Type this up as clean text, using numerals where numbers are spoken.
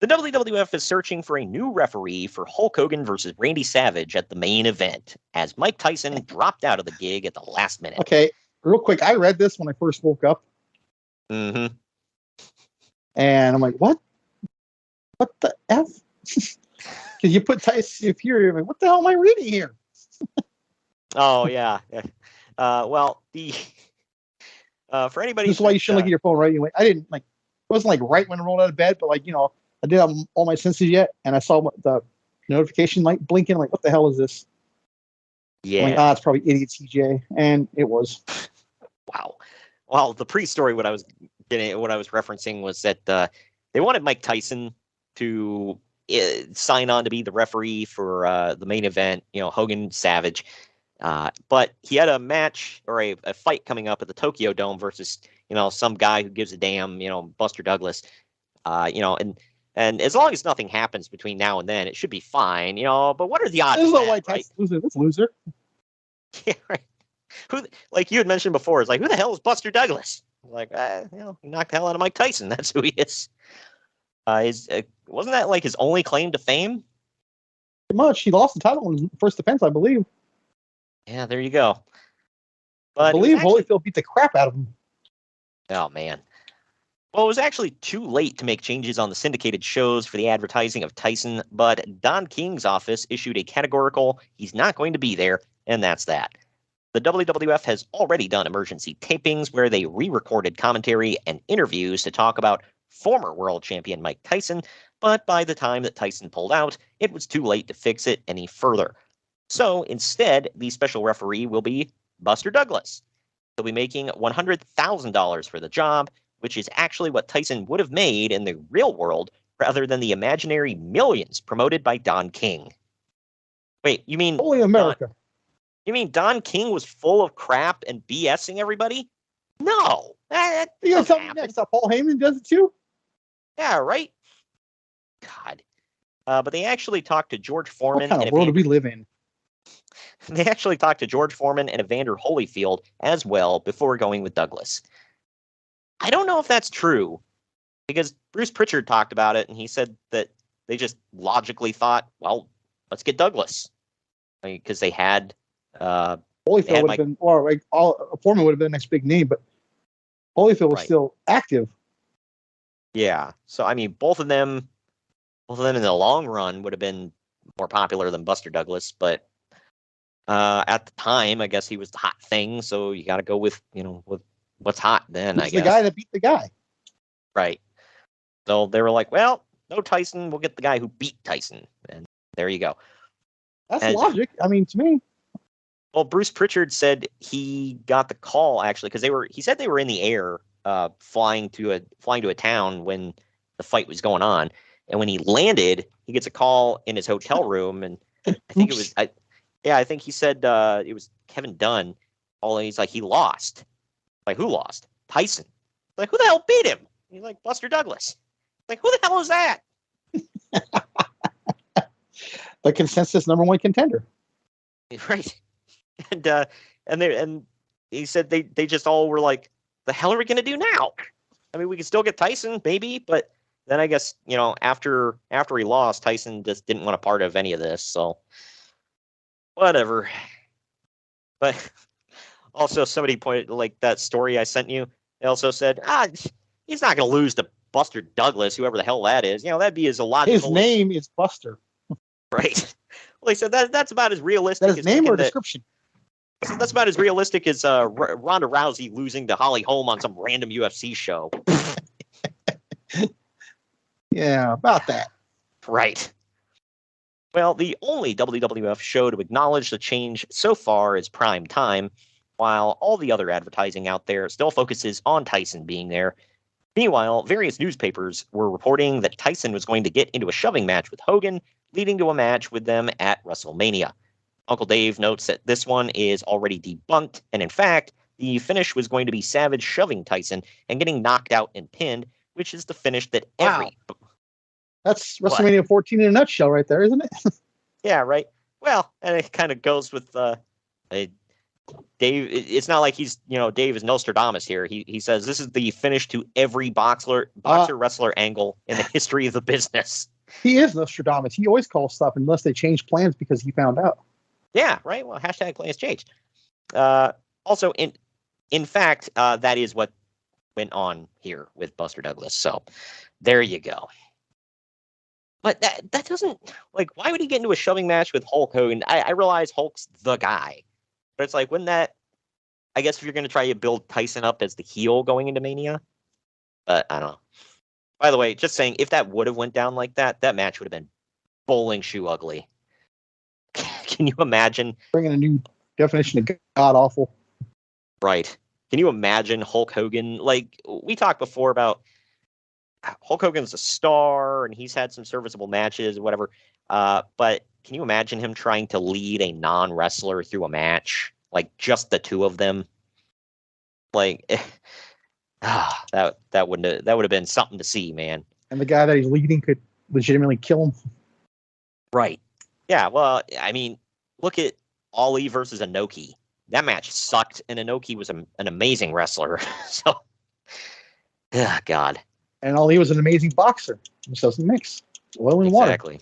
The WWF is searching for a new referee for Hulk Hogan versus Randy Savage at the main event, as Mike Tyson dropped out of the gig at the last minute. Okay, real quick, I read this when I first woke up. Mm-hmm. And I'm like, what? What the F? Because you put Tyson Fury, I'm like, what the hell am I reading here? Oh, yeah. Well, for anybody... This is why you shouldn't look at your phone, right? I didn't, it wasn't like right when I rolled out of bed, but I didn't have all my senses yet, and I saw the notification light blinking. I'm like, what the hell is this? Yeah. I'm like, it's probably idiot TJ, and it was. Wow. Well, the pre-story, what I was referencing was that they wanted Mike Tyson to sign on to be the referee for the main event, Hogan Savage. But he had a match or a fight coming up at the Tokyo Dome versus, some guy who gives a damn, Buster Douglas. And as long as nothing happens between now and then, it should be fine, But what are the odds? This is white Tyson loser. This loser. Yeah, right. Who, like you had mentioned before, is like, who the hell is Buster Douglas? Like, he knocked the hell out of Mike Tyson. That's who he is. Wasn't that like his only claim to fame? Pretty much. He lost the title in his first defense, I believe. Yeah, there you go. But I believe Holyfield beat the crap out of him. Oh, man. Well, it was actually too late to make changes on the syndicated shows for the advertising of Tyson, but Don King's office issued a categorical, he's not going to be there, and that's that. The WWF has already done emergency tapings where they re-recorded commentary and interviews to talk about former world champion Mike Tyson, but by the time that Tyson pulled out, it was too late to fix it any further. So instead, the special referee will be Buster Douglas. He'll be making $100,000 for the job, which is actually what Tyson would have made in the real world rather than the imaginary millions promoted by Don King. Wait, you mean... Only America. You mean Don King was full of crap and BSing everybody? No. You gonna tell me next up Paul Heyman does it too? Yeah, right? God. But they actually talked to George Foreman. What kind of world do we live in? They actually talked to George Foreman and Evander Holyfield as well before going with Douglas. I don't know if that's true, because Bruce Pritchard talked about it, and he said that they just logically thought, well, let's get Douglas. Because they had... Holyfield would have been, or Foreman would have been the next big name, but Holyfield was still active. Yeah, so I mean, both of them in the long run would have been more popular than Buster Douglas, but at the time, I guess he was the hot thing, so you got to go with with what's hot then. He's the guy that beat the guy, right? So they were like, well, no Tyson, we'll get the guy who beat Tyson, and there you go. That's logic. I mean, to me. Well, Bruce Pritchard said he got the call actually because he said they were in the air, flying to a town when the fight was going on, and when he landed, he gets a call in his hotel room, and I think I think he said it was Kevin Dunn. He's like, he lost. Like, who lost? Tyson. Like, who the hell beat him? He's like, Buster Douglas. Like, who the hell is that? The consensus #1 contender. Right. And he said they just all were like, the hell are we gonna do now? I mean, we can still get Tyson, maybe, but then I guess after he lost, Tyson just didn't want a part of any of this, so whatever. But also, somebody pointed like that story I sent you. They also said, he's not gonna lose to Buster Douglas, whoever the hell that is. That'd be as illogical. His name is Buster. Right. Well, he said that's about as realistic. That's his name or description. So that's about as realistic as Ronda Rousey losing to Holly Holm on some random UFC show. Yeah, about that. Right. Well, the only WWF show to acknowledge the change so far is Prime Time, while all the other advertising out there still focuses on Tyson being there. Meanwhile, various newspapers were reporting that Tyson was going to get into a shoving match with Hogan, leading to a match with them at WrestleMania. Uncle Dave notes that this one is already debunked, and in fact, the finish was going to be Savage shoving Tyson and getting knocked out and pinned, which is the finish that every... That's WrestleMania 14 in a nutshell right there, isn't it? Yeah, right. Well, and it kind of goes with Dave, it's not like he's, Dave is Nostradamus here. He says this is the finish to every boxer wrestler angle in the history of the business. He is Nostradamus. He always calls stuff unless they change plans because he found out. Yeah, right. Well, hashtag plans change. Also, in fact, that is what went on here with Buster Douglas. So there you go. But that doesn't, like, why would he get into a shoving match with Hulk Hogan? I realize Hulk's the guy, but it's like, wouldn't that, I guess if you're going to try to build Tyson up as the heel going into Mania, but I don't know. By the way, just saying, if that would have went down like that, that match would have been bowling shoe ugly. Can you imagine? Bringing a new definition of god awful. Right. Can you imagine Hulk Hogan? Like, we talked before about Hulk Hogan's a star and he's had some serviceable matches or whatever. But can you imagine him trying to lead a non-wrestler through a match? Like, just the two of them? Like, that would have been something to see, man. And the guy that he's leading could legitimately kill him. Right. Yeah, well, I mean, look at Ali versus Inoki. That match sucked, and Inoki was an amazing wrestler. So, God. And Ali was an amazing boxer. Just doesn't mix oil and water. Exactly.